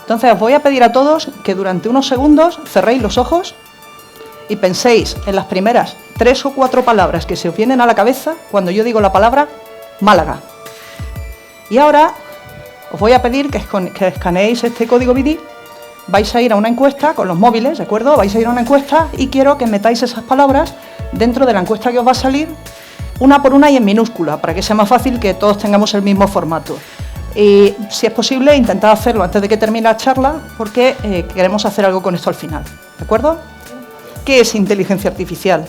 Entonces os voy a pedir a todos que durante unos segundos cerréis los ojos y penséis en las primeras 3 o 4 palabras que se os vienen a la cabeza cuando yo digo la palabra Málaga. Y ahora os voy a pedir que escaneéis este código BIDI. Vais a ir a una encuesta con los móviles, ¿de acuerdo? Vais a ir a una encuesta y quiero que metáis esas palabras dentro de la encuesta que os va a salir, una por una y en minúscula, para que sea más fácil que todos tengamos el mismo formato. Y si es posible, intentad hacerlo antes de que termine la charla, porque queremos hacer algo con esto al final, ¿de acuerdo? ¿Qué es inteligencia artificial?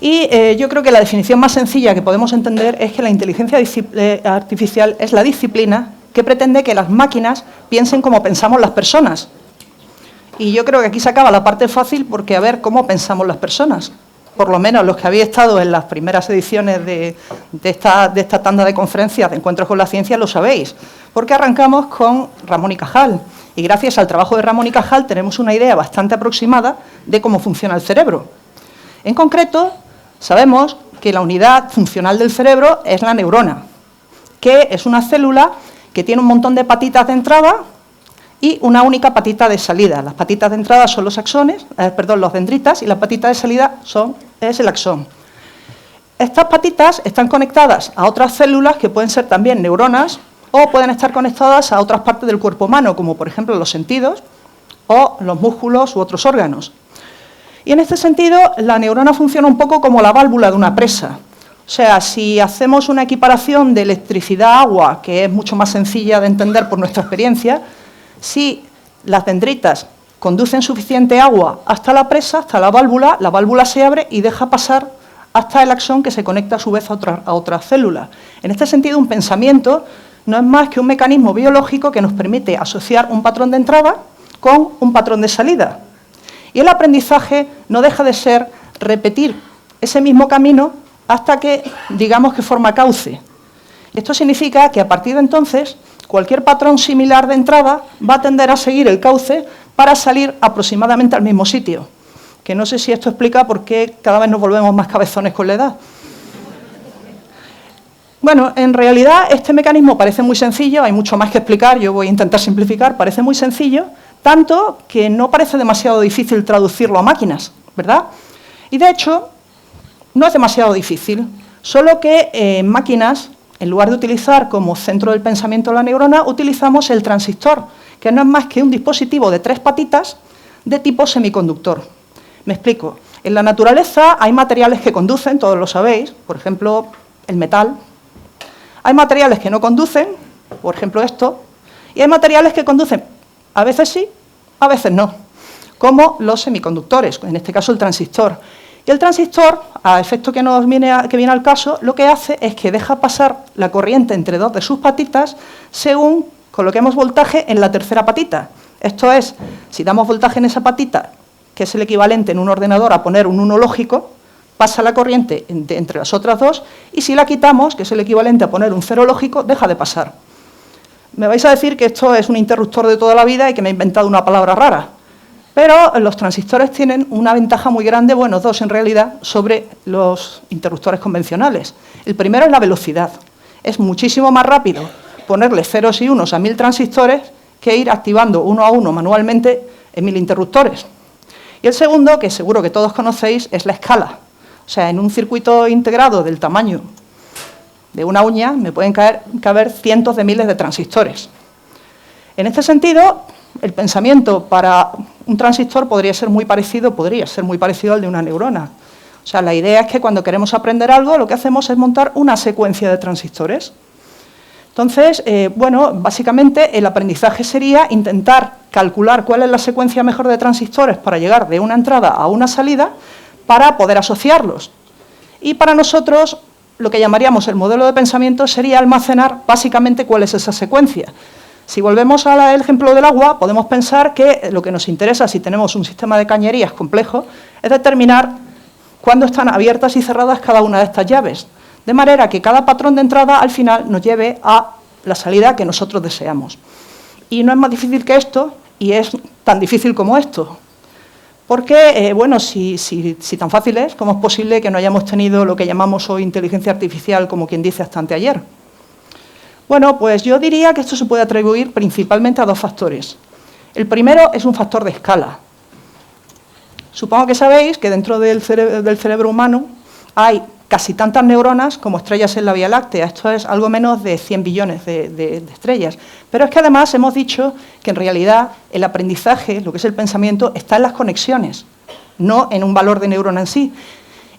Y yo creo que la definición más sencilla que podemos entender es que la inteligencia artificial es la disciplina que pretende que las máquinas piensen como pensamos las personas. Y yo creo que aquí se acaba la parte fácil, porque a ver cómo pensamos las personas. Por lo menos los que habéis estado en las primeras ediciones de esta tanda de conferencias de Encuentros con la Ciencia lo sabéis, porque arrancamos con Ramón y Cajal. Y gracias al trabajo de Ramón y Cajal tenemos una idea bastante aproximada de cómo funciona el cerebro. En concreto, sabemos que la unidad funcional del cerebro es la neurona, que es una célula que tiene un montón de patitas de entrada y una única patita de salida. Las patitas de entrada son los axones, los dendritas, y la patita de salida es el axón. Estas patitas están conectadas a otras células que pueden ser también neuronas o pueden estar conectadas a otras partes del cuerpo humano, como por ejemplo los sentidos o los músculos u otros órganos. Y en este sentido, la neurona funciona un poco como la válvula de una presa. O sea, si hacemos una equiparación de electricidad-agua, que es mucho más sencilla de entender por nuestra experiencia, si las dendritas conducen suficiente agua hasta la presa, hasta la válvula se abre y deja pasar hasta el axón, que se conecta a su vez a otras células. En este sentido, un pensamiento no es más que un mecanismo biológico que nos permite asociar un patrón de entrada con un patrón de salida. Y el aprendizaje no deja de ser repetir ese mismo camino hasta que digamos que forma cauce. Esto significa que a partir de entonces cualquier patrón similar de entrada va a tender a seguir el cauce para salir aproximadamente al mismo sitio. Que no sé si esto explica por qué cada vez nos volvemos más cabezones con la edad. Bueno, en realidad este mecanismo parece muy sencillo, hay mucho más que explicar, yo voy a intentar simplificar, parece muy sencillo, tanto que no parece demasiado difícil traducirlo a máquinas, ¿verdad? Y de hecho, no es demasiado difícil, solo que en máquinas, en lugar de utilizar como centro del pensamiento la neurona, utilizamos el transistor, que no es más que un dispositivo de 3 patitas de tipo semiconductor. Me explico. En la naturaleza hay materiales que conducen, todos lo sabéis, por ejemplo, el metal. Hay materiales que no conducen, por ejemplo esto, y hay materiales que conducen, a veces sí, a veces no, como los semiconductores, en este caso el transistor. Y el transistor, a efecto que viene al caso, lo que hace es que deja pasar la corriente entre 2 de sus patitas según coloquemos voltaje en la tercera patita. Esto es, si damos voltaje en esa patita, que es el equivalente en un ordenador a poner un 1 lógico, pasa la corriente entre las otras 2, y si la quitamos, que es el equivalente a poner un 0 lógico, deja de pasar. Me vais a decir que esto es un interruptor de toda la vida y que me he inventado una palabra rara. Pero los transistores tienen una ventaja muy grande, bueno, 2 en realidad, sobre los interruptores convencionales. El primero es la velocidad. Es muchísimo más rápido ponerle ceros y unos a 1000 transistores que ir activando uno a uno manualmente en 1000 interruptores. Y el segundo, que seguro que todos conocéis, es la escala. O sea, en un circuito integrado del tamaño de una uña me pueden caber cientos de miles de transistores. En este sentido, el pensamiento para un transistor podría ser muy parecido al de una neurona. O sea, la idea es que cuando queremos aprender algo, lo que hacemos es montar una secuencia de transistores. Entonces, bueno, básicamente el aprendizaje sería intentar calcular cuál es la secuencia mejor de transistores para llegar de una entrada a una salida para poder asociarlos. Y para nosotros, lo que llamaríamos el modelo de pensamiento sería almacenar básicamente cuál es esa secuencia. Si volvemos al ejemplo del agua, podemos pensar que lo que nos interesa si tenemos un sistema de cañerías complejo es determinar cuándo están abiertas y cerradas cada una de estas llaves, de manera que cada patrón de entrada al final nos lleve a la salida que nosotros deseamos. Y no es más difícil que esto, y es tan difícil como esto. Porque, bueno, si tan fácil es, ¿cómo es posible que no hayamos tenido lo que llamamos hoy inteligencia artificial, como quien dice, hasta anteayer? Bueno, pues yo diría que esto se puede atribuir principalmente a 2 factores. El primero es un factor de escala. Supongo que sabéis que dentro del cerebro humano hay casi tantas neuronas como estrellas en la Vía Láctea. Esto es algo menos de 100 billones de estrellas. Pero es que además hemos dicho que en realidad el aprendizaje, lo que es el pensamiento, está en las conexiones, no en un valor de neurona en sí.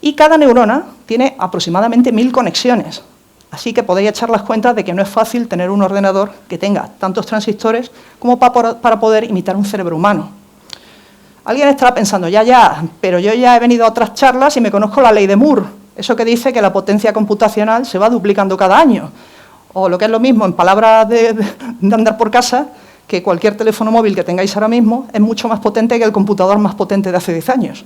Y cada neurona tiene aproximadamente 1000 conexiones. Así que podéis echar las cuentas de que no es fácil tener un ordenador que tenga tantos transistores como para poder imitar un cerebro humano. Alguien estará pensando, ya, pero yo ya he venido a otras charlas y me conozco la ley de Moore. Eso que dice que la potencia computacional se va duplicando cada año. O lo que es lo mismo, en palabras de andar por casa, que cualquier teléfono móvil que tengáis ahora mismo es mucho más potente que el computador más potente de hace 10 años.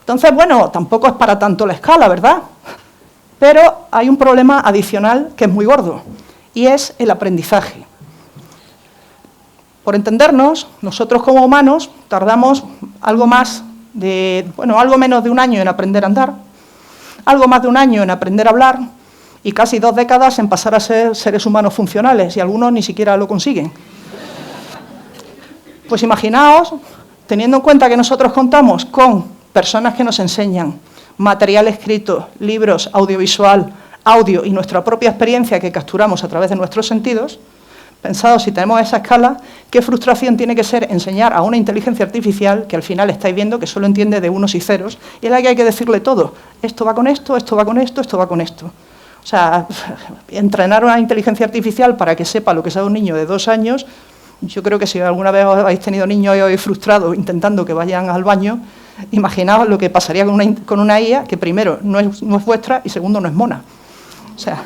Entonces, bueno, tampoco es para tanto la escala, ¿verdad? Pero hay un problema adicional que es muy gordo, y es el aprendizaje. Por entendernos, nosotros como humanos tardamos algo menos de un año en aprender a andar, algo más de un año en aprender a hablar y casi 2 décadas en pasar a ser seres humanos funcionales, y algunos ni siquiera lo consiguen. Pues imaginaos, teniendo en cuenta que nosotros contamos con personas que nos enseñan, material escrito, libros, audiovisual, audio y nuestra propia experiencia que capturamos a través de nuestros sentidos, pensado si tenemos esa escala, qué frustración tiene que ser enseñar a una inteligencia artificial que al final estáis viendo que solo entiende de unos y ceros y en la que hay que decirle todo. Esto va con esto, esto va con esto, esto va con esto. O sea, entrenar a una inteligencia artificial para que sepa lo que sabe un niño de 2 años, yo creo que si alguna vez habéis tenido niños frustrados intentando que vayan al baño, imaginaos lo que pasaría con una IA que primero no es vuestra y segundo no es mona. O sea,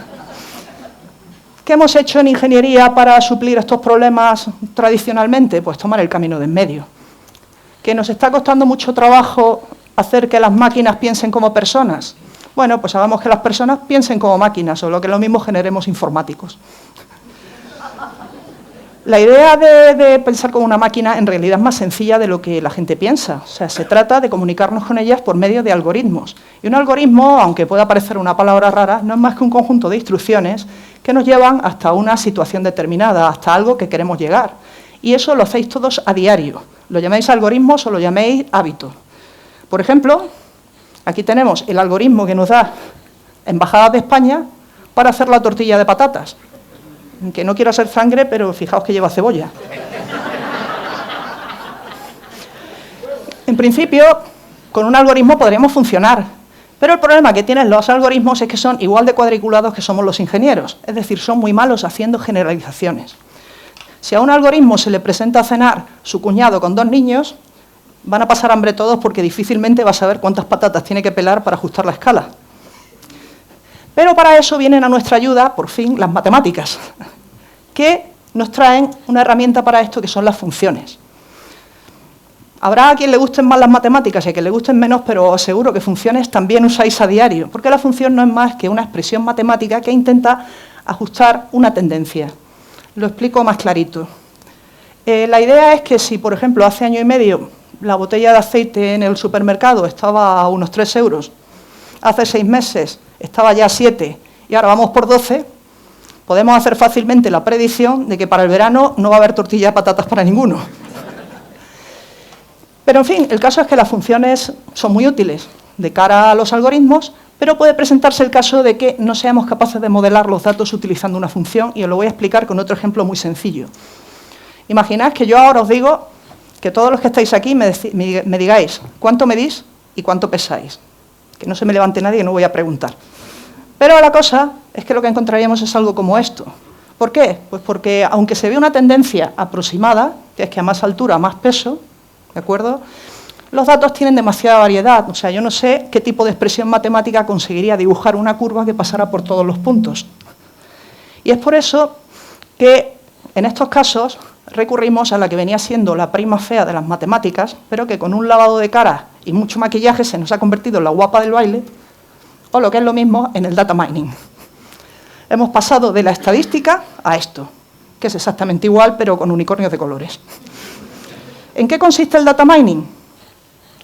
¿qué hemos hecho en ingeniería para suplir estos problemas tradicionalmente? Pues tomar el camino de en medio. ¿Que nos está costando mucho trabajo hacer que las máquinas piensen como personas? Bueno, pues hagamos que las personas piensen como máquinas, o lo que es lo mismo, generemos informáticos. La idea de pensar como una máquina en realidad es más sencilla de lo que la gente piensa. O sea, se trata de comunicarnos con ellas por medio de algoritmos. Y un algoritmo, aunque pueda parecer una palabra rara, no es más que un conjunto de instrucciones que nos llevan hasta una situación determinada, hasta algo que queremos llegar. Y eso lo hacéis todos a diario. Lo llaméis algoritmos o lo llaméis hábitos. Por ejemplo, aquí tenemos el algoritmo que nos da Embajada de España para hacer la tortilla de patatas. Que no quiero hacer sangre, pero fijaos que lleva cebolla. En principio, con un algoritmo podríamos funcionar, pero el problema que tienen los algoritmos es que son igual de cuadriculados que somos los ingenieros, es decir, son muy malos haciendo generalizaciones. Si a un algoritmo se le presenta a cenar su cuñado con 2 niños, van a pasar hambre todos porque difícilmente va a saber cuántas patatas tiene que pelar para ajustar la escala. Pero para eso vienen a nuestra ayuda, por fin, las matemáticas, que nos traen una herramienta para esto, que son las funciones. Habrá a quien le gusten más las matemáticas y a quien le gusten menos, pero os aseguro que funciones también usáis a diario, porque la función no es más que una expresión matemática que intenta ajustar una tendencia. Lo explico más clarito. La idea es que si, por ejemplo, hace año y medio la botella de aceite en el supermercado estaba a unos 3 euros, hace 6 meses estaba ya a 7 y ahora vamos por 12, podemos hacer fácilmente la predicción de que para el verano no va a haber tortilla de patatas para ninguno. Pero, en fin, el caso es que las funciones son muy útiles de cara a los algoritmos, pero puede presentarse el caso de que no seamos capaces de modelar los datos utilizando una función, y os lo voy a explicar con otro ejemplo muy sencillo. Imaginad que yo ahora os digo que todos los que estáis aquí me digáis cuánto medís y cuánto pesáis. Que no se me levante nadie y no voy a preguntar. Pero la cosa es que lo que encontraríamos es algo como esto. ¿Por qué? Pues porque, aunque se ve una tendencia aproximada, que es que a más altura, más peso, ¿de acuerdo?, los datos tienen demasiada variedad. O sea, yo no sé qué tipo de expresión matemática conseguiría dibujar una curva que pasara por todos los puntos. Y es por eso que, en estos casos, recurrimos a la que venía siendo la prima fea de las matemáticas, pero que con un lavado de cara y mucho maquillaje se nos ha convertido en la guapa del baile, o lo que es lo mismo, en el data mining. Hemos pasado de la estadística a esto, que es exactamente igual, pero con unicornios de colores. ¿En qué consiste el data mining?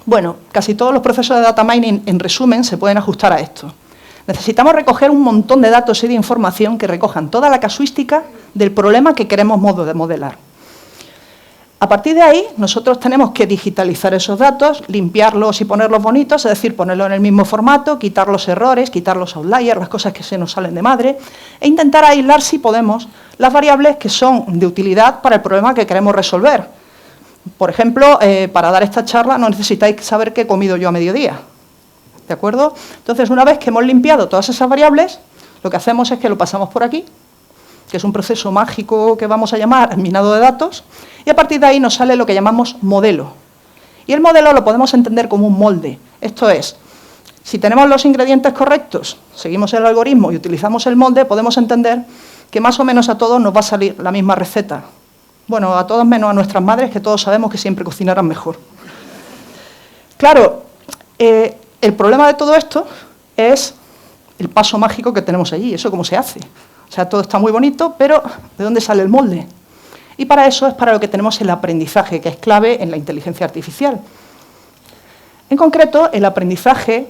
Bueno, casi todos los procesos de data mining, en resumen, se pueden ajustar a esto. Necesitamos recoger un montón de datos y de información que recojan toda la casuística del problema que queremos modelar. A partir de ahí, nosotros tenemos que digitalizar esos datos, limpiarlos y ponerlos bonitos, es decir, ponerlos en el mismo formato, quitar los errores, quitar los outliers, las cosas que se nos salen de madre, e intentar aislar, si podemos, las variables que son de utilidad para el problema que queremos resolver. Por ejemplo, para dar esta charla no necesitáis saber qué he comido yo a mediodía, ¿de acuerdo? Entonces, una vez que hemos limpiado todas esas variables, lo que hacemos es que lo pasamos por aquí, que es un proceso mágico que vamos a llamar minado de datos, y a partir de ahí nos sale lo que llamamos modelo. Y el modelo lo podemos entender como un molde. Esto es, si tenemos los ingredientes correctos, seguimos el algoritmo y utilizamos el molde, podemos entender que más o menos a todos nos va a salir la misma receta. Bueno, a todos menos a nuestras madres, que todos sabemos que siempre cocinarán mejor. Claro, el problema de todo esto es el paso mágico que tenemos allí. ¿Eso cómo se hace? O sea, todo está muy bonito, pero ¿de dónde sale el molde? Y para eso es para lo que tenemos el aprendizaje, que es clave en la inteligencia artificial. En concreto, el aprendizaje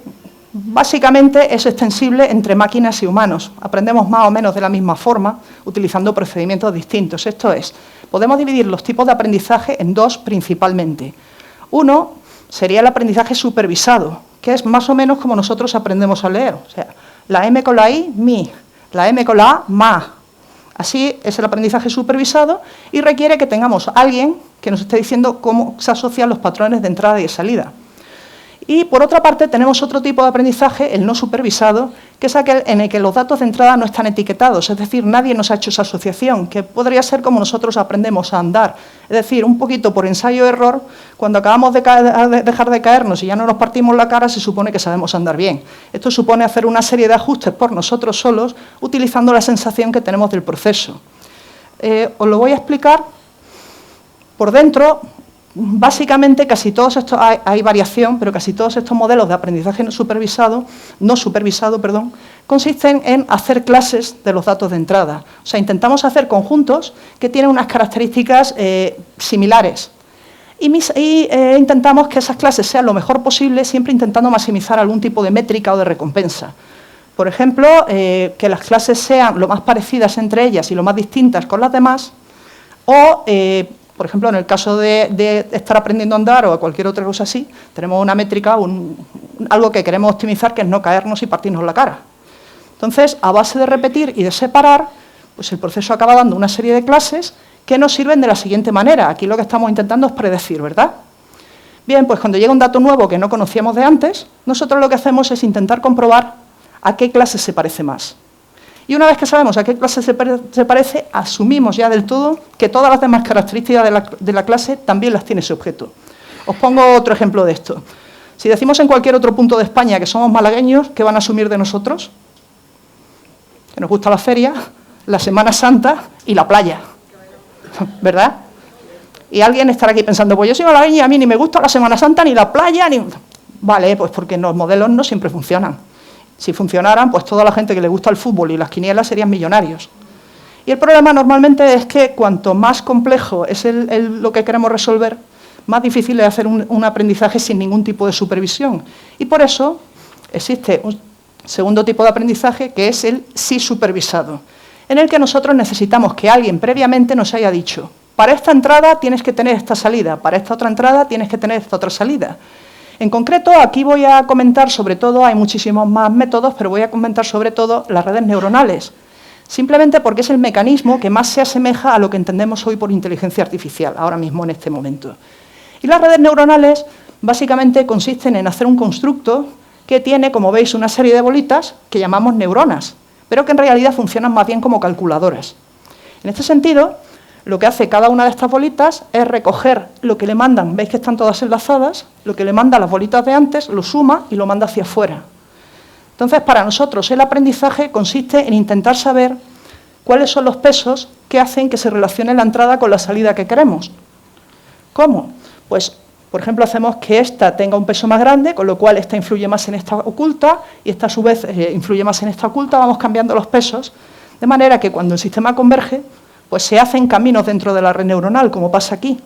básicamente es extensible entre máquinas y humanos. Aprendemos más o menos de la misma forma, utilizando procedimientos distintos. Esto es, podemos dividir los tipos de aprendizaje en dos principalmente. Uno sería el aprendizaje supervisado, que es más o menos como nosotros aprendemos a leer. O sea, la M con la I, mi, la M con la A, ma. Así es el aprendizaje supervisado y requiere que tengamos a alguien que nos esté diciendo cómo se asocian los patrones de entrada y de salida. Y, por otra parte, tenemos otro tipo de aprendizaje, el no supervisado, que es aquel en el que los datos de entrada no están etiquetados, es decir, nadie nos ha hecho esa asociación, que podría ser como nosotros aprendemos a andar. Es decir, un poquito por ensayo-error, cuando acabamos de dejar de caernos y ya no nos partimos la cara, se supone que sabemos andar bien. Esto supone hacer una serie de ajustes por nosotros solos, utilizando la sensación que tenemos del proceso. Os lo voy a explicar por dentro. Básicamente, casi todos estos, hay variación, pero casi todos estos modelos de aprendizaje no supervisado, consisten en hacer clases de los datos de entrada. O sea, intentamos hacer conjuntos que tienen unas características similares. Y intentamos que esas clases sean lo mejor posible, siempre intentando maximizar algún tipo de métrica o de recompensa. Por ejemplo, que las clases sean lo más parecidas entre ellas y lo más distintas con las demás, o por ejemplo, en el caso de estar aprendiendo a andar o cualquier otra cosa así, tenemos una métrica, algo que queremos optimizar, que es no caernos y partirnos la cara. Entonces, a base de repetir y de separar, pues el proceso acaba dando una serie de clases que nos sirven de la siguiente manera. Aquí lo que estamos intentando es predecir, ¿verdad? Bien, pues cuando llega un dato nuevo que no conocíamos de antes, nosotros lo que hacemos es intentar comprobar a qué clase se parece más. Y una vez que sabemos a qué clase se parece, asumimos ya del todo que todas las demás características de la clase también las tiene ese objeto. Os pongo otro ejemplo de esto. Si decimos en cualquier otro punto de España que somos malagueños, ¿qué van a asumir de nosotros? Que nos gusta la feria, la Semana Santa y la playa, ¿verdad? Y alguien estará aquí pensando, pues yo soy malagueño y a mí ni me gusta la Semana Santa, ni la playa, ni... Vale, pues porque los modelos no siempre funcionan. Si funcionaran, pues toda la gente que le gusta el fútbol y las quinielas serían millonarios. Y el problema normalmente es que cuanto más complejo es lo que queremos resolver, más difícil es hacer un aprendizaje sin ningún tipo de supervisión. Y por eso existe un segundo tipo de aprendizaje, que es el sí supervisado, en el que nosotros necesitamos que alguien previamente nos haya dicho, para esta entrada tienes que tener esta salida, para esta otra entrada tienes que tener esta otra salida. En concreto, aquí voy a comentar sobre todo, hay muchísimos más métodos, pero voy a comentar sobre todo las redes neuronales, simplemente porque es el mecanismo que más se asemeja a lo que entendemos hoy por inteligencia artificial, ahora mismo en este momento. Y las redes neuronales básicamente consisten en hacer un constructo que tiene, como veis, una serie de bolitas que llamamos neuronas, pero que en realidad funcionan más bien como calculadoras. En este sentido, lo que hace cada una de estas bolitas es recoger lo que le mandan, veis que están todas enlazadas, lo que le manda las bolitas de antes, lo suma y lo manda hacia afuera. Entonces, para nosotros el aprendizaje consiste en intentar saber cuáles son los pesos que hacen que se relacione la entrada con la salida que queremos. ¿Cómo? Pues, por ejemplo, hacemos que esta tenga un peso más grande, con lo cual esta influye más en esta oculta y esta a su vez influye más en esta oculta, vamos cambiando los pesos, de manera que cuando el sistema converge, pues se hacen caminos dentro de la red neuronal, como pasa aquí.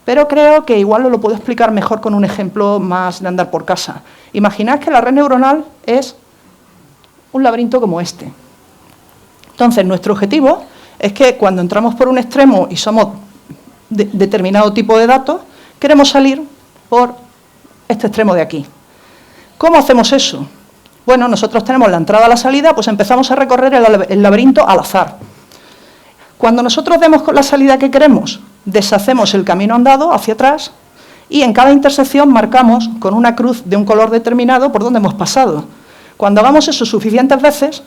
Pero creo que igual lo puedo explicar mejor con un ejemplo más de andar por casa. Imaginad que la red neuronal es un laberinto como este. Entonces, nuestro objetivo es que cuando entramos por un extremo y somos determinado tipo de datos, queremos salir por este extremo de aquí. ¿Cómo hacemos eso? Bueno, nosotros tenemos la entrada a la salida, pues empezamos a recorrer el laberinto al azar. Cuando nosotros demos con la salida que queremos, deshacemos el camino andado hacia atrás y en cada intersección marcamos con una cruz de un color determinado por donde hemos pasado. Cuando hagamos eso suficientes veces,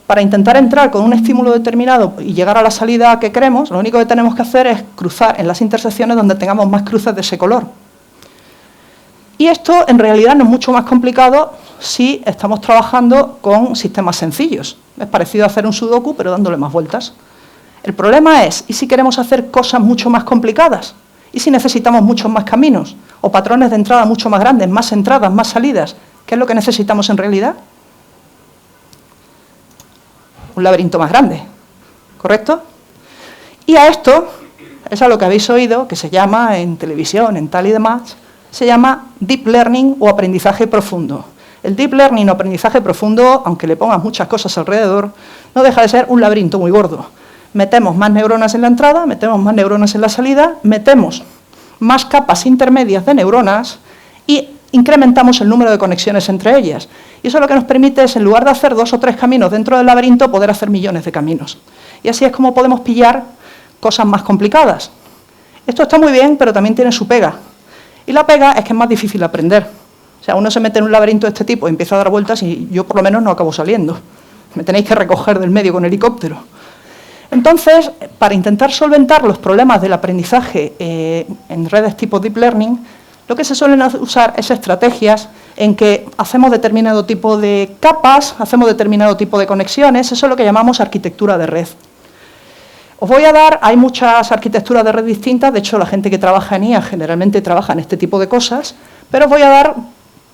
para intentar entrar con un estímulo determinado y llegar a la salida que queremos, lo único que tenemos que hacer es cruzar en las intersecciones donde tengamos más cruces de ese color. Y esto en realidad no es mucho más complicado si estamos trabajando con sistemas sencillos. Es parecido a hacer un sudoku, pero dándole más vueltas. El problema es, ¿y si queremos hacer cosas mucho más complicadas? ¿Y si necesitamos muchos más caminos? ¿O patrones de entrada mucho más grandes, más entradas, más salidas? ¿Qué es lo que necesitamos en realidad? Un laberinto más grande, ¿correcto? Y a esto, es a lo que habéis oído, que se llama en televisión, en tal y demás, se llama Deep Learning o aprendizaje profundo. El Deep Learning o aprendizaje profundo, aunque le pongas muchas cosas alrededor, no deja de ser un laberinto muy gordo. Metemos más neuronas en la entrada, metemos más neuronas en la salida, metemos más capas intermedias de neuronas y incrementamos el número de conexiones entre ellas. Y eso lo que nos permite es, en lugar de hacer 2 o 3 caminos dentro del laberinto, poder hacer millones de caminos. Y así es como podemos pillar cosas más complicadas. Esto está muy bien, pero también tiene su pega. Y la pega es que es más difícil aprender. O sea, uno se mete en un laberinto de este tipo y empieza a dar vueltas y yo por lo menos no acabo saliendo. Me tenéis que recoger del medio con helicóptero. Entonces, para intentar solventar los problemas del aprendizaje en redes tipo Deep Learning, lo que se suelen usar es estrategias en que hacemos determinado tipo de capas, hacemos determinado tipo de conexiones, eso es lo que llamamos arquitectura de red. Os voy a dar, hay muchas arquitecturas de red distintas, de hecho la gente que trabaja en IA generalmente trabaja en este tipo de cosas, pero os voy a dar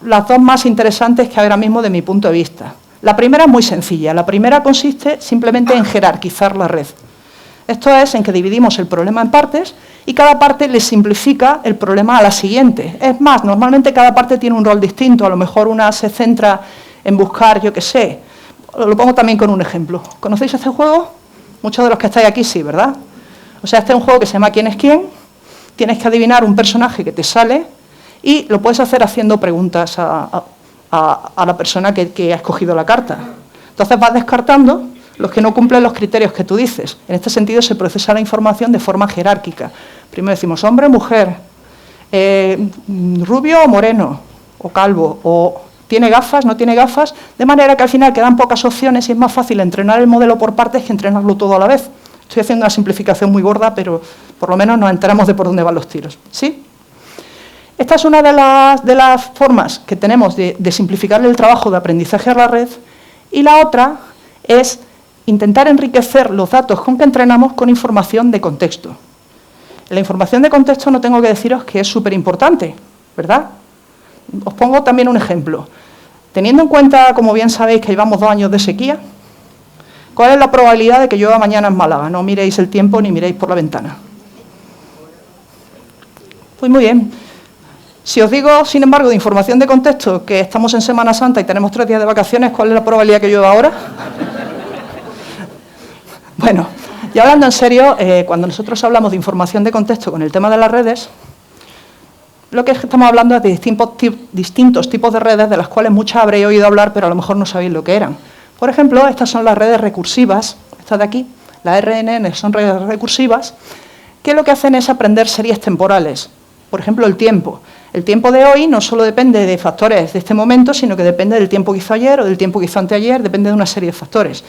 las dos más interesantes que ahora mismo de mi punto de vista. La primera es muy sencilla, la primera consiste simplemente en jerarquizar la red. Esto es en que dividimos el problema en partes y cada parte le simplifica el problema a la siguiente. Es más, normalmente cada parte tiene un rol distinto, a lo mejor una se centra en buscar, yo qué sé, lo pongo también con un ejemplo. ¿Conocéis este juego? Muchos de los que estáis aquí sí, ¿verdad? O sea, este es un juego que se llama ¿Quién es quién? Tienes que adivinar un personaje que te sale y lo puedes hacer haciendo preguntas a la persona que ha escogido la carta. Entonces vas descartando los que no cumplen los criterios que tú dices. En este sentido se procesa la información de forma jerárquica. Primero decimos hombre, mujer, rubio o moreno, o calvo, o tiene gafas, no tiene gafas, de manera que al final quedan pocas opciones y es más fácil entrenar el modelo por partes que entrenarlo todo a la vez. Estoy haciendo una simplificación muy gorda, pero por lo menos nos enteramos de por dónde van los tiros. ¿Sí? Esta es una de las formas que tenemos de simplificar el trabajo de aprendizaje a la red, y la otra es intentar enriquecer los datos con que entrenamos con información de contexto. La información de contexto no tengo que deciros que es súper importante, ¿verdad? Os pongo también un ejemplo. Teniendo en cuenta, como bien sabéis, que llevamos 2 años de sequía, ¿cuál es la probabilidad de que llueva mañana en Málaga? No miréis el tiempo ni miréis por la ventana. Pues muy bien. Si os digo, sin embargo, de información de contexto, que estamos en Semana Santa y tenemos 3 días de vacaciones, ¿cuál es la probabilidad que llueva ahora? Bueno, y hablando en serio, cuando nosotros hablamos de información de contexto con el tema de las redes, lo que estamos hablando es de distintos tipos de redes, de las cuales muchas habréis oído hablar, pero a lo mejor no sabéis lo que eran. Por ejemplo, estas son las redes recursivas, estas de aquí, las RNN son redes recursivas, que lo que hacen es aprender series temporales. Por ejemplo, el tiempo. El tiempo de hoy no solo depende de factores de este momento, sino que depende del tiempo que hizo ayer o del tiempo que hizo anteayer, depende de una serie de factores.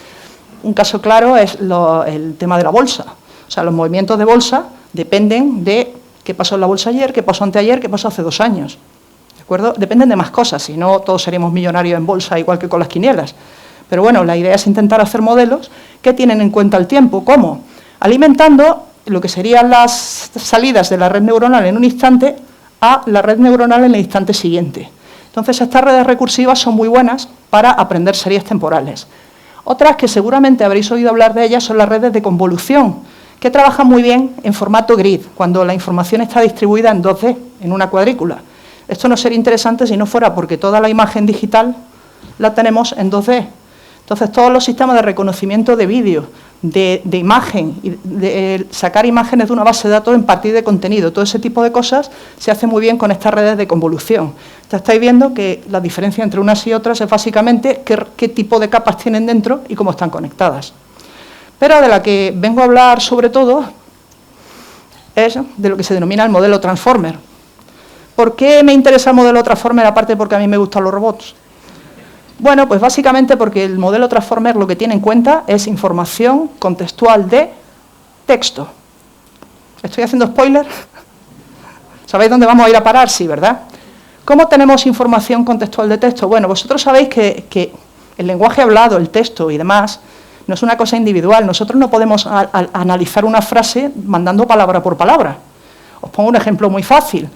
Un caso claro es el tema de la bolsa. O sea, los movimientos de bolsa dependen de qué pasó en la bolsa ayer, qué pasó anteayer, qué pasó hace 2 años. ¿De acuerdo? Dependen de más cosas, si no todos seríamos millonarios en bolsa igual que con las quinielas. Pero bueno, la idea es intentar hacer modelos que tienen en cuenta el tiempo. ¿Cómo? Alimentando lo que serían las salidas de la red neuronal en un instante a la red neuronal en el instante siguiente. Entonces, estas redes recursivas son muy buenas para aprender series temporales. Otras que seguramente habréis oído hablar de ellas son las redes de convolución, que trabajan muy bien en formato grid, cuando la información está distribuida en 2D, en una cuadrícula. Esto no sería interesante si no fuera porque toda la imagen digital la tenemos en 2D. Entonces, todos los sistemas de reconocimiento de vídeo, de imagen, de sacar imágenes de una base de datos en partir de contenido, todo ese tipo de cosas se hace muy bien con estas redes de convolución. Entonces, estáis viendo que la diferencia entre unas y otras es básicamente qué tipo de capas tienen dentro y cómo están conectadas. Pero de la que vengo a hablar sobre todo es de lo que se denomina el modelo Transformer. ¿Por qué me interesa el modelo Transformer, aparte porque a mí me gustan los robots? Bueno, pues básicamente porque el modelo Transformer lo que tiene en cuenta es información contextual de texto. ¿Estoy haciendo spoiler? ¿Sabéis dónde vamos a ir a parar? Sí, ¿verdad? ¿Cómo tenemos información contextual de texto? Bueno, vosotros sabéis que el lenguaje hablado, el texto y demás, no es una cosa individual. Nosotros no podemos analizar una frase mandando palabra por palabra. Os pongo un ejemplo muy fácil.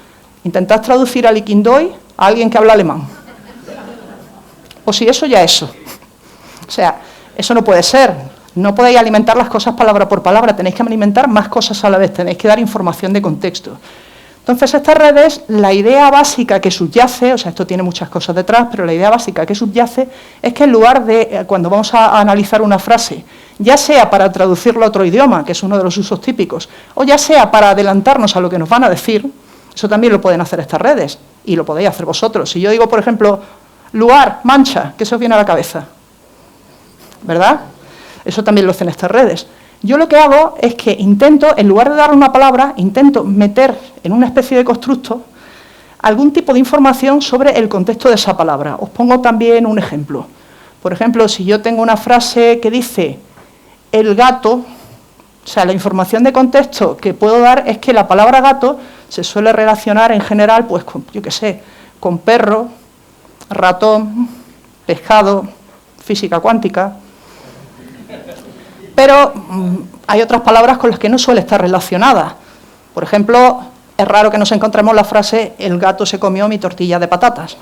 Intentad traducir al Iquindoi a alguien que habla alemán. O si eso ya eso. O sea, eso no puede ser. No podéis alimentar las cosas palabra por palabra, tenéis que alimentar más cosas a la vez, tenéis que dar información de contexto. Entonces, estas redes, la idea básica que subyace, o sea, esto tiene muchas cosas detrás, pero la idea básica que subyace es que en lugar de, cuando vamos a analizar una frase, ya sea para traducirlo a otro idioma, que es uno de los usos típicos, o ya sea para adelantarnos a lo que nos van a decir, eso también lo pueden hacer estas redes, y lo podéis hacer vosotros. Si yo digo, por ejemplo, lugar, mancha, ¿qué se os viene a la cabeza? ¿Verdad? Eso también lo hacen estas redes. Yo lo que hago es que intento, en lugar de dar una palabra, intento meter en una especie de constructo algún tipo de información sobre el contexto de esa palabra. Os pongo también un ejemplo. Por ejemplo, si yo tengo una frase que dice el gato, o sea, la información de contexto que puedo dar es que la palabra gato se suele relacionar en general, pues, con, yo qué sé, con perro, ratón, pescado, física cuántica. Pero hay otras palabras con las que no suele estar relacionada. Por ejemplo, es raro que nos encontremos la frase el gato se comió mi tortilla de patatas.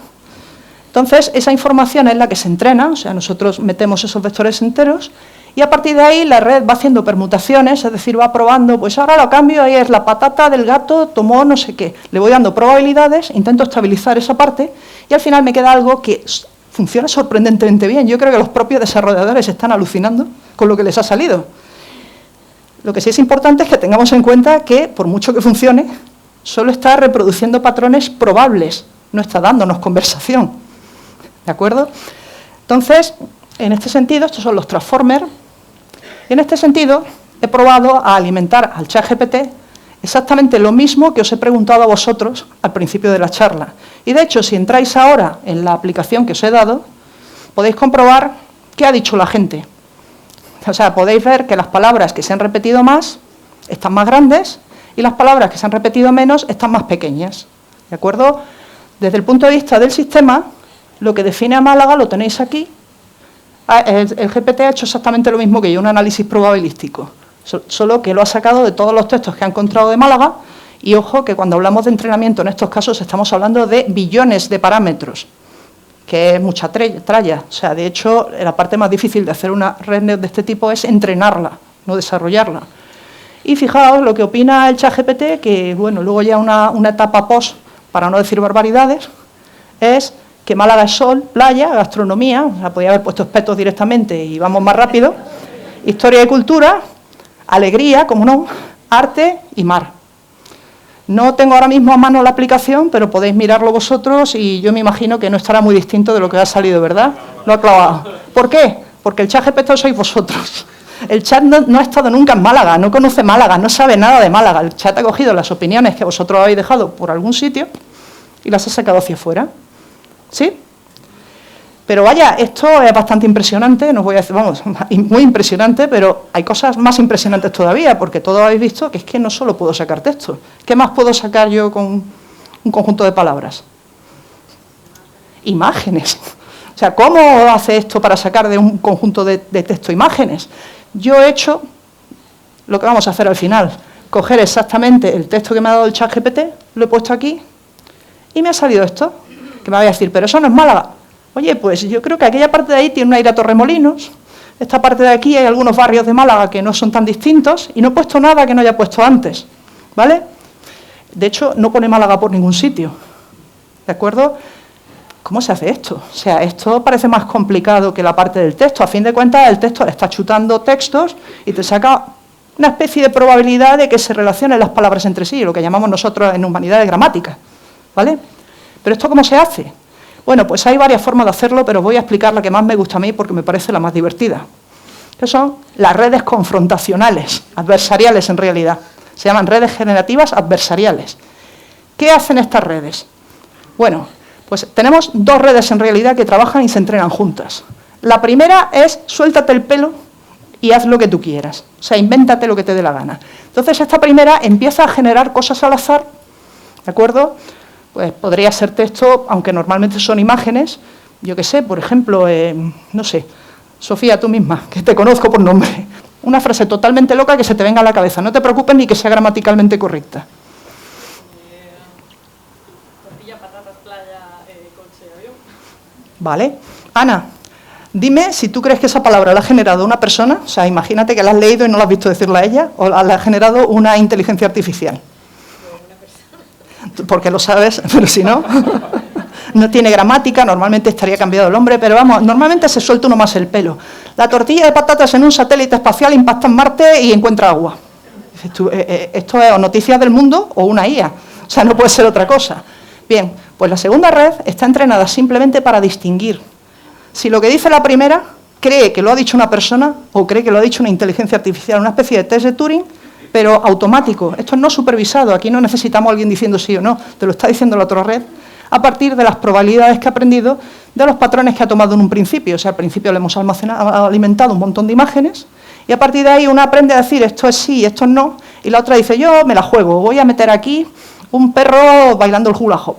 Entonces, esa información es la que se entrena, o sea, nosotros metemos esos vectores enteros y a partir de ahí la red va haciendo permutaciones, es decir, va probando, pues ahora lo cambio, ahí es la patata del gato, tomó no sé qué. Le voy dando probabilidades, intento estabilizar esa parte y al final me queda algo que funciona sorprendentemente bien. Yo creo que los propios desarrolladores están alucinando con lo que les ha salido. Lo que sí es importante es que tengamos en cuenta que, por mucho que funcione, solo está reproduciendo patrones probables, no está dándonos conversación. ¿De acuerdo? Entonces, en este sentido, estos son los transformers. Y en este sentido, he probado a alimentar al ChatGPT exactamente lo mismo que os he preguntado a vosotros al principio de la charla. Y de hecho, si entráis ahora en la aplicación que os he dado, podéis comprobar qué ha dicho la gente. O sea, podéis ver que las palabras que se han repetido más están más grandes y las palabras que se han repetido menos están más pequeñas. ¿De acuerdo? Desde el punto de vista del sistema, lo que define a Málaga lo tenéis aquí. El GPT ha hecho exactamente lo mismo que yo, un análisis probabilístico, solo que lo ha sacado de todos los textos que ha encontrado de Málaga. Y ojo que cuando hablamos de entrenamiento en estos casos estamos hablando de billones de parámetros, que es mucha tralla. O sea, de hecho, la parte más difícil de hacer una red de este tipo es entrenarla, no desarrollarla. Y fijaos lo que opina el ChatGPT, que bueno, luego ya una etapa post, para no decir barbaridades, es que Málaga es sol, playa, gastronomía, o sea, podía haber puesto espetos directamente y vamos más rápido, historia y cultura, alegría, como no, arte y mar. No tengo ahora mismo a mano la aplicación, pero podéis mirarlo vosotros y yo me imagino que no estará muy distinto de lo que ha salido, ¿verdad? Lo ha clavado. ¿Por qué? Porque el ChatGPT sois vosotros. El chat no ha estado nunca en Málaga, no conoce Málaga, no sabe nada de Málaga. El chat ha cogido las opiniones que vosotros habéis dejado por algún sitio y las ha sacado hacia afuera. ¿Sí? Pero vaya, esto es bastante impresionante, no os voy a decir, vamos, muy impresionante, pero hay cosas más impresionantes todavía, porque todos habéis visto que es que no solo puedo sacar texto. ¿Qué más puedo sacar yo con un conjunto de palabras? Imágenes. O sea, ¿cómo hace esto para sacar de un conjunto de texto imágenes? Yo he hecho lo que vamos a hacer al final, coger exactamente el texto que me ha dado el ChatGPT, lo he puesto aquí y me ha salido esto, que me va a decir, pero eso no es Málaga. Oye, pues yo creo que aquella parte de ahí tiene un aire a Torremolinos, esta parte de aquí hay algunos barrios de Málaga que no son tan distintos y no he puesto nada que no haya puesto antes, ¿vale? De hecho, no pone Málaga por ningún sitio, ¿de acuerdo? ¿cómo se hace esto? O sea, esto parece más complicado que la parte del texto. A fin de cuentas, el texto le está chutando textos y te saca una especie de probabilidad de que se relacionen las palabras entre sí, lo que llamamos nosotros en humanidades gramática, ¿vale? ¿Pero esto cómo se hace? Bueno, pues hay varias formas de hacerlo, pero voy a explicar la que más me gusta a mí porque me parece la más divertida, que son las redes confrontacionales, adversariales en realidad. Se llaman redes generativas adversariales. ¿Qué hacen estas redes? Bueno, pues tenemos dos redes en realidad que trabajan y se entrenan juntas. La primera es suéltate el pelo y haz lo que tú quieras. O sea, invéntate lo que te dé la gana. Entonces, esta primera empieza a generar cosas al azar, ¿de acuerdo? Pues podría ser texto, aunque normalmente son imágenes. Yo qué sé, por ejemplo, no sé, Sofía, tú misma, que te conozco por nombre. Una frase totalmente loca que se te venga a la cabeza. No te preocupes ni que sea gramaticalmente correcta. Tortilla, patatas, playa, coche, avión. Vale. Ana, dime si tú crees que esa palabra la ha generado una persona. O sea, imagínate que la has leído y no la has visto decirla a ella, o la ha generado una inteligencia artificial. Una persona. Porque lo sabes, pero si no, no tiene gramática, normalmente estaría cambiado el nombre, pero vamos, normalmente se suelta uno más el pelo. La tortilla de patatas en un satélite espacial impacta en Marte y encuentra agua. Esto es o noticias del mundo o una IA, o sea, no puede ser otra cosa. Bien, pues la segunda red está entrenada simplemente para distinguir si lo que dice la primera cree que lo ha dicho una persona o cree que lo ha dicho una inteligencia artificial, una especie de test de Turing, pero automático. Esto es no supervisado, aquí no necesitamos a alguien diciendo sí o no, te lo está diciendo la otra red, a partir de las probabilidades que ha aprendido de los patrones que ha tomado en un principio. O sea, al principio le hemos alimentado un montón de imágenes y a partir de ahí una aprende a decir esto es sí, esto es no, y la otra dice yo me la juego, voy a meter aquí un perro bailando el hula hoop.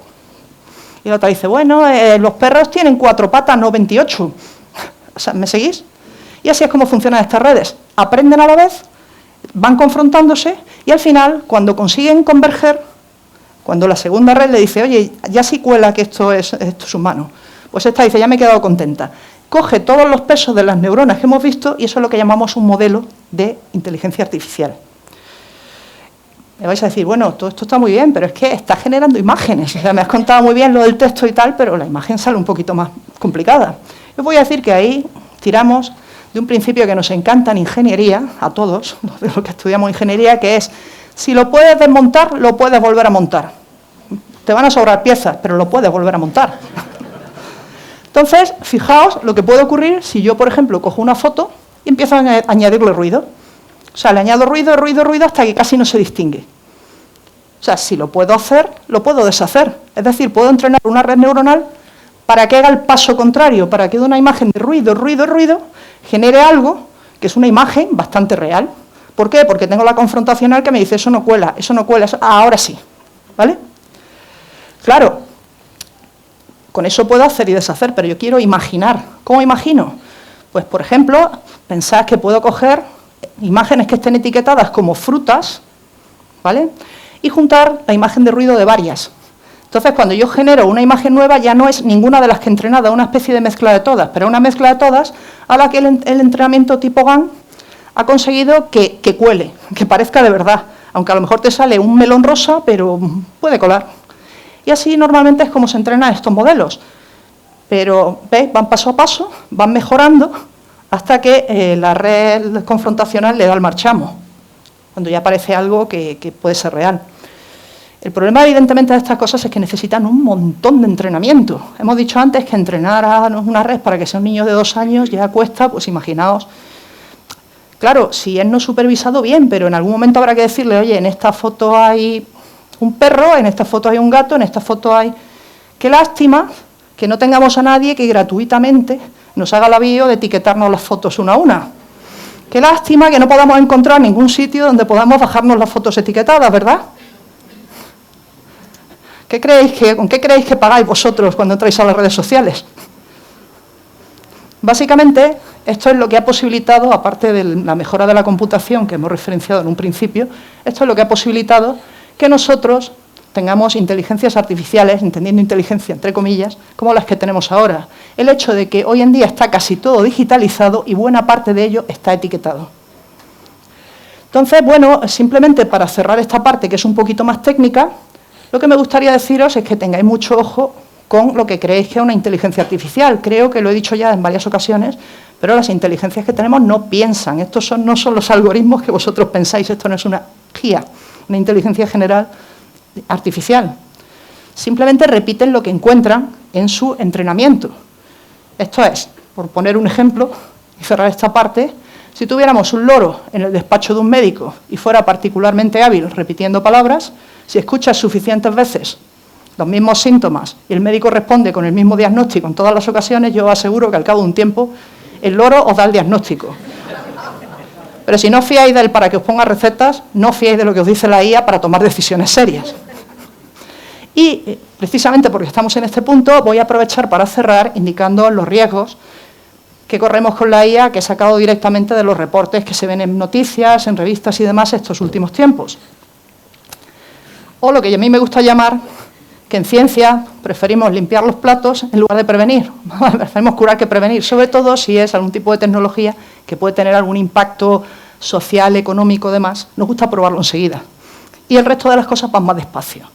Y la otra dice, bueno, los perros tienen 4 patas, no 28. O sea, ¿me seguís? Y así es como funcionan estas redes. Aprenden a la vez, van confrontándose y al final, cuando consiguen converger, cuando la segunda red le dice, oye, ya sí cuela que esto es humano, pues esta dice, ya me he quedado contenta. Coge todos los pesos de las neuronas que hemos visto y eso es lo que llamamos un modelo de inteligencia artificial. Me vais a decir, bueno, todo esto está muy bien, pero es que está generando imágenes. O sea, me has contado muy bien lo del texto y tal, pero la imagen sale un poquito más complicada. Os voy a decir que ahí tiramos de un principio que nos encanta en ingeniería, a todos, de los que estudiamos ingeniería, que es, si lo puedes desmontar, lo puedes volver a montar. Te van a sobrar piezas, pero lo puedes volver a montar. Entonces, fijaos lo que puede ocurrir si yo, por ejemplo, cojo una foto y empiezo a añadirle ruido. O sea, le añado ruido, ruido, ruido hasta que casi no se distingue. O sea, si lo puedo hacer, lo puedo deshacer. Es decir, puedo entrenar una red neuronal para que haga el paso contrario, para que de una imagen de ruido, ruido, ruido, genere algo que es una imagen bastante real. ¿Por qué? Porque tengo la confrontacional que me dice eso no cuela, eso no cuela, eso... ahora sí. ¿Vale? Claro, con eso puedo hacer y deshacer, pero yo quiero imaginar. ¿Cómo imagino? Pues, por ejemplo, pensad que puedo coger imágenes que estén etiquetadas como frutas, ¿vale? Y juntar la imagen de ruido de varias. Entonces, cuando yo genero una imagen nueva, ya no es ninguna de las que he entrenado, una especie de mezcla de todas, pero una mezcla de todas a la que el entrenamiento tipo GAN ha conseguido que cuele, que parezca de verdad, aunque a lo mejor te sale un melón rosa, pero puede colar. Y así normalmente es como se entrenan estos modelos. Pero, ¿veis? Van paso a paso, van mejorando, hasta que la red confrontacional le da el marchamo, cuando ya aparece algo que puede ser real. El problema, evidentemente, de estas cosas es que necesitan un montón de entrenamiento. Hemos dicho antes que entrenar a una red para que sea un niño de 2 años ya cuesta, pues imaginaos. Claro, si es no supervisado, bien, pero en algún momento habrá que decirle, oye, en esta foto hay un perro, en esta foto hay un gato, en esta foto hay... Qué lástima que no tengamos a nadie que gratuitamente nos haga la bio de etiquetarnos las fotos una a una. Qué lástima que no podamos encontrar ningún sitio donde podamos bajarnos las fotos etiquetadas, ¿verdad? ¿Con qué creéis que pagáis vosotros cuando entráis a las redes sociales? Básicamente, esto es lo que ha posibilitado, aparte de la mejora de la computación que hemos referenciado en un principio, esto es lo que ha posibilitado que nosotros tengamos inteligencias artificiales, entendiendo inteligencia entre comillas, como las que tenemos ahora. El hecho de que hoy en día está casi todo digitalizado y buena parte de ello está etiquetado. Entonces, bueno, simplemente para cerrar esta parte que es un poquito más técnica, lo que me gustaría deciros es que tengáis mucho ojo con lo que creéis que es una inteligencia artificial. Creo que lo he dicho ya en varias ocasiones, pero las inteligencias que tenemos no piensan. Estos no son los algoritmos que vosotros pensáis, esto no es una GIA, una inteligencia general artificial. Simplemente repiten lo que encuentran en su entrenamiento. Esto es, por poner un ejemplo y cerrar esta parte, si tuviéramos un loro en el despacho de un médico y fuera particularmente hábil repitiendo palabras, si escuchas suficientes veces los mismos síntomas y el médico responde con el mismo diagnóstico en todas las ocasiones, yo os aseguro que al cabo de un tiempo el loro os da el diagnóstico. Pero si no os fiáis de él para que os ponga recetas, no os fiáis de lo que os dice la IA para tomar decisiones serias. Y precisamente porque estamos en este punto, voy a aprovechar para cerrar indicando los riesgos que corremos con la IA, que he sacado directamente de los reportes que se ven en noticias, en revistas y demás estos últimos tiempos. O lo que a mí me gusta llamar, que en ciencia preferimos limpiar los platos en lugar de prevenir. Preferimos curar que prevenir, sobre todo si es algún tipo de tecnología que puede tener algún impacto social, económico, demás. Nos gusta probarlo enseguida. Y el resto de las cosas van más despacio.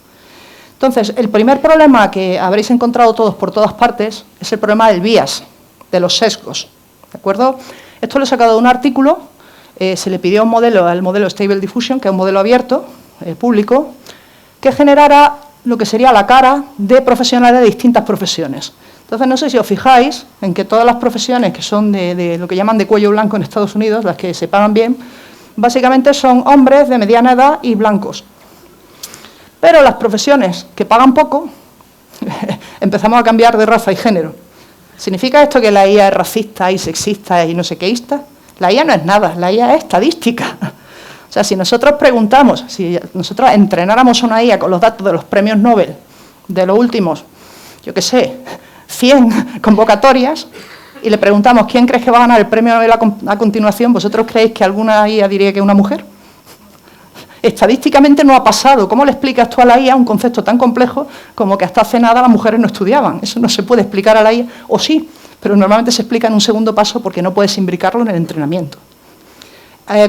Entonces, el primer problema que habréis encontrado todos por todas partes es el problema del bias, de los sesgos, ¿de acuerdo? Esto lo he sacado de un artículo, se le pidió un modelo, al modelo Stable Diffusion, que es un modelo abierto, público, que generara lo que sería la cara de profesionales de distintas profesiones. Entonces, no sé si os fijáis en que todas las profesiones que son de lo que llaman de cuello blanco en Estados Unidos, las que se pagan bien, básicamente son hombres de mediana edad y blancos. Pero las profesiones que pagan poco, empezamos a cambiar de raza y género. ¿Significa esto que la IA es racista y sexista y no sé quéista? La IA no es nada, la IA es estadística. O sea, si nosotros preguntamos, si nosotros entrenáramos una IA con los datos de los premios Nobel de los últimos, yo qué sé, 100 convocatorias, y le preguntamos quién crees que va a ganar el premio Nobel a continuación, ¿vosotros creéis que alguna IA diría que es una mujer? Estadísticamente no ha pasado. ¿Cómo le explicas tú a la IA un concepto tan complejo como que hasta hace nada las mujeres no estudiaban? Eso no se puede explicar a la IA, o sí, pero normalmente se explica en un segundo paso porque no puedes imbricarlo en el entrenamiento.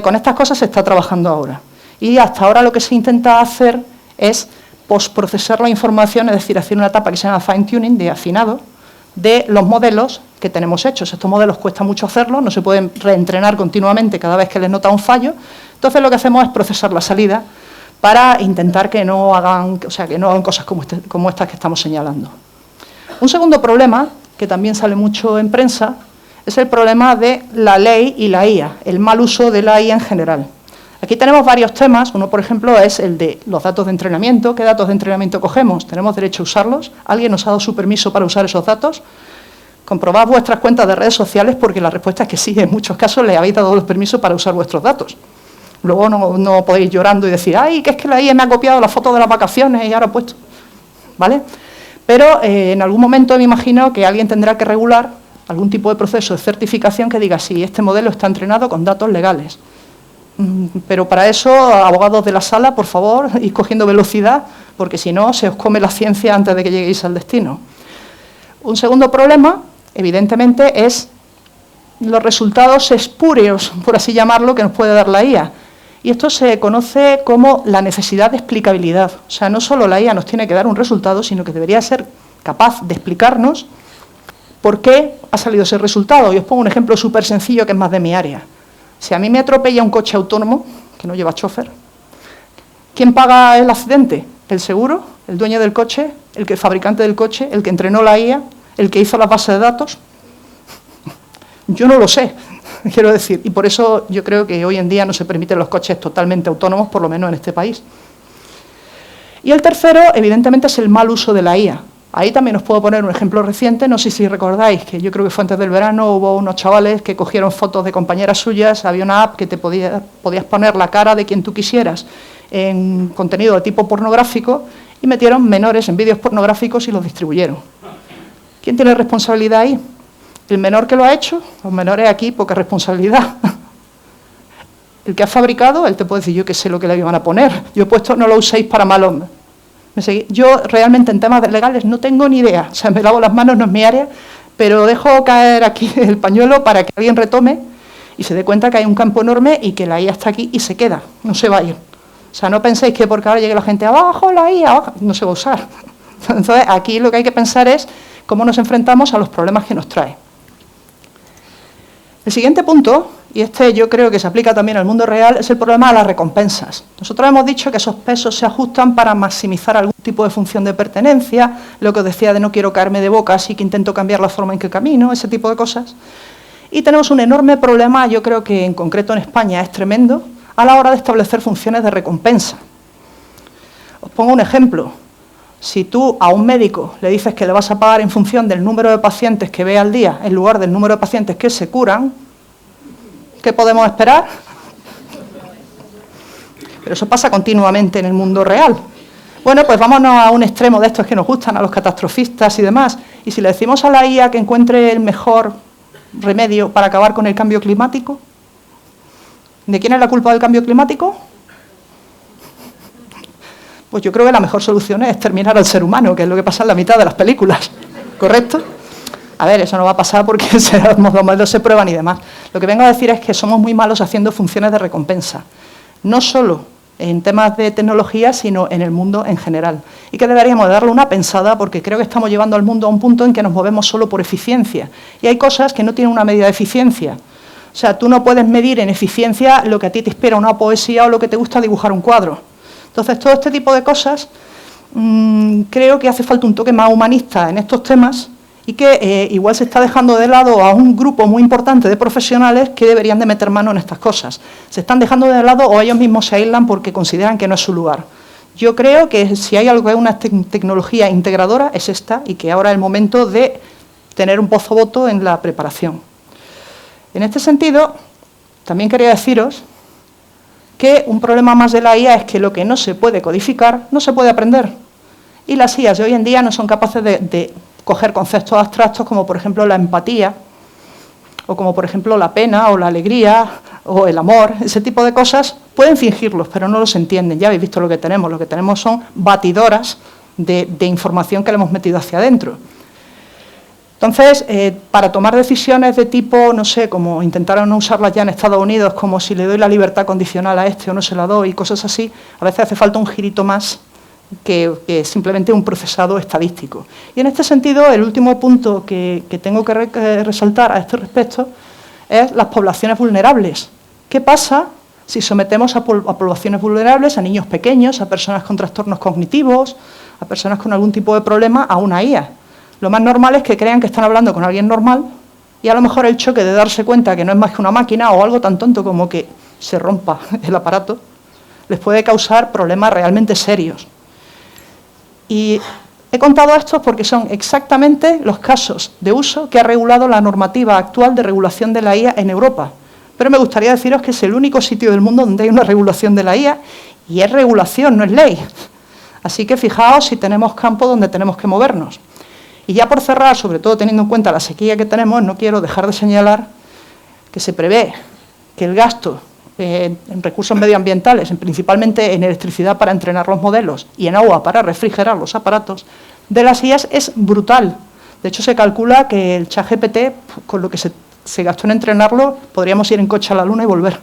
Con estas cosas se está trabajando ahora. Y hasta ahora lo que se intenta hacer es postprocesar la información, es decir, hacer una etapa que se llama fine-tuning, de afinado, de los modelos que tenemos hechos. Estos modelos cuesta mucho hacerlos, no se pueden reentrenar continuamente cada vez que les nota un fallo. Entonces lo que hacemos es procesar la salida para intentar que no hagan, cosas como estas que estamos señalando. Un segundo problema, que también sale mucho en prensa, es el problema de la ley y la IA, el mal uso de la IA en general. Aquí tenemos varios temas. Uno, por ejemplo, es el de los datos de entrenamiento. ¿Qué datos de entrenamiento cogemos? ¿Tenemos derecho a usarlos? ¿Alguien nos ha dado su permiso para usar esos datos? Comprobad vuestras cuentas de redes sociales porque la respuesta es que sí, en muchos casos le habéis dado los permisos para usar vuestros datos. Luego no podéis llorando y decir, ay, que es que la IA me ha copiado la foto de las vacaciones y ahora he puesto, ¿vale? Pero en algún momento me imagino que alguien tendrá que regular algún tipo de proceso de certificación que diga, sí, este modelo está entrenado con datos legales. Pero para eso, abogados de la sala, por favor, id cogiendo velocidad, porque si no, se os come la ciencia antes de que lleguéis al destino. Un segundo problema, evidentemente, es los resultados espurios, por así llamarlo, que nos puede dar la IA. Y esto se conoce como la necesidad de explicabilidad. O sea, no solo la IA nos tiene que dar un resultado, sino que debería ser capaz de explicarnos por qué ha salido ese resultado. Y os pongo un ejemplo súper sencillo que es más de mi área. Si a mí me atropella un coche autónomo, que no lleva chofer, ¿quién paga el accidente? ¿El seguro? ¿El dueño del coche? ¿El fabricante del coche? ¿El que entrenó la IA? ¿El que hizo la base de datos? Yo no lo sé, quiero decir, y por eso yo creo que hoy en día no se permiten los coches totalmente autónomos, por lo menos en este país. Y el tercero, evidentemente, es el mal uso de la IA. Ahí también os puedo poner un ejemplo reciente, no sé si recordáis, que yo creo que fue antes del verano, hubo unos chavales que cogieron fotos de compañeras suyas, había una app que te podías poner la cara de quien tú quisieras en contenido de tipo pornográfico y metieron menores en vídeos pornográficos y los distribuyeron. ¿Quién tiene responsabilidad ahí? ¿El menor que lo ha hecho? Los menores aquí, poca responsabilidad. El que ha fabricado, él te puede decir, yo que sé lo que le iban a poner. Yo he puesto, no lo uséis para malos. Yo realmente en temas legales no tengo ni idea. O sea, me lavo las manos, no es mi área, pero dejo caer aquí el pañuelo para que alguien retome y se dé cuenta que hay un campo enorme y que la IA está aquí y se queda, no se va a ir. O sea, no penséis que porque ahora llegue la gente abajo, la IA, abajo, no se va a usar. Entonces, aquí lo que hay que pensar es cómo nos enfrentamos a los problemas que nos trae. El siguiente punto, y este yo creo que se aplica también al mundo real, es el problema de las recompensas. Nosotros hemos dicho que esos pesos se ajustan para maximizar algún tipo de función de pertenencia, lo que os decía de no quiero caerme de boca, así que intento cambiar la forma en que camino, ese tipo de cosas. Y tenemos un enorme problema, yo creo que en concreto en España es tremendo, a la hora de establecer funciones de recompensa. Os pongo un ejemplo. Si tú a un médico le dices que le vas a pagar en función del número de pacientes que ve al día en lugar del número de pacientes que se curan, ¿qué podemos esperar? Pero eso pasa continuamente en el mundo real. Bueno, pues vámonos a un extremo de estos que nos gustan, a los catastrofistas y demás. Y si le decimos a la IA que encuentre el mejor remedio para acabar con el cambio climático, ¿de quién es la culpa del cambio climático? Pues yo creo que la mejor solución es exterminar al ser humano, que es lo que pasa en la mitad de las películas, ¿correcto? A ver, eso no va a pasar porque los modelos se prueban y demás. Lo que vengo a decir es que somos muy malos haciendo funciones de recompensa, no solo en temas de tecnología, sino en el mundo en general. Y que deberíamos de darle una pensada porque creo que estamos llevando al mundo a un punto en que nos movemos solo por eficiencia. Y hay cosas que no tienen una medida de eficiencia. O sea, tú no puedes medir en eficiencia lo que a ti te inspira una poesía o lo que te gusta dibujar un cuadro. Entonces, todo este tipo de cosas creo que hace falta un toque más humanista en estos temas y que igual se está dejando de lado a un grupo muy importante de profesionales que deberían de meter mano en estas cosas. Se están dejando de lado o ellos mismos se aíslan porque consideran que no es su lugar. Yo creo que si hay algo que es una tecnología integradora es esta y que ahora es el momento de tener un voto en la preparación. En este sentido, también quería deciros que un problema más de la IA es que lo que no se puede codificar no se puede aprender. Y las IAs de hoy en día no son capaces de coger conceptos abstractos como, por ejemplo, la empatía, o como, por ejemplo, la pena, o la alegría, o el amor. Ese tipo de cosas pueden fingirlos, pero no los entienden. Ya habéis visto lo que tenemos. Lo que tenemos son batidoras de información que le hemos metido hacia adentro. Entonces, para tomar decisiones de tipo, no sé, como intentaron no usarlas ya en Estados Unidos, como si le doy la libertad condicional a este o no se la doy, cosas así, a veces hace falta un girito más que simplemente un procesado estadístico. Y en este sentido, el último punto que tengo que resaltar a este respecto es las poblaciones vulnerables. ¿Qué pasa si sometemos a poblaciones vulnerables, a niños pequeños, a personas con trastornos cognitivos, a personas con algún tipo de problema, a una IA? Lo más normal es que crean que están hablando con alguien normal y a lo mejor el choque de darse cuenta que no es más que una máquina o algo tan tonto como que se rompa el aparato les puede causar problemas realmente serios. Y he contado estos porque son exactamente los casos de uso que ha regulado la normativa actual de regulación de la IA en Europa. Pero me gustaría deciros que es el único sitio del mundo donde hay una regulación de la IA y es regulación, no es ley. Así que fijaos si tenemos campo donde tenemos que movernos. Y ya por cerrar, sobre todo teniendo en cuenta la sequía que tenemos, no quiero dejar de señalar que se prevé que el gasto en recursos medioambientales, principalmente en electricidad para entrenar los modelos y en agua para refrigerar los aparatos de las IAs es brutal. De hecho, se calcula que el ChatGPT, con lo que se gastó en entrenarlo, podríamos ir en coche a la Luna y volver.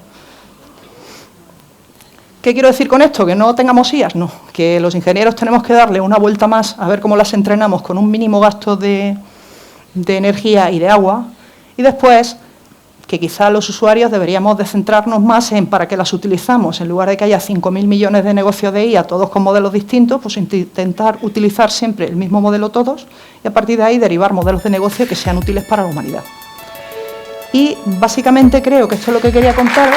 ¿Qué quiero decir con esto? ¿Que no tengamos IAs? No, que los ingenieros tenemos que darle una vuelta más a ver cómo las entrenamos con un mínimo gasto de energía y de agua, y después que quizá los usuarios deberíamos de centrarnos más en para qué las utilizamos. En lugar de que haya 5.000 millones de negocios de IA, todos con modelos distintos, pues intentar utilizar siempre el mismo modelo todos y a partir de ahí derivar modelos de negocio que sean útiles para la humanidad. Y básicamente creo que esto es lo que quería contaros.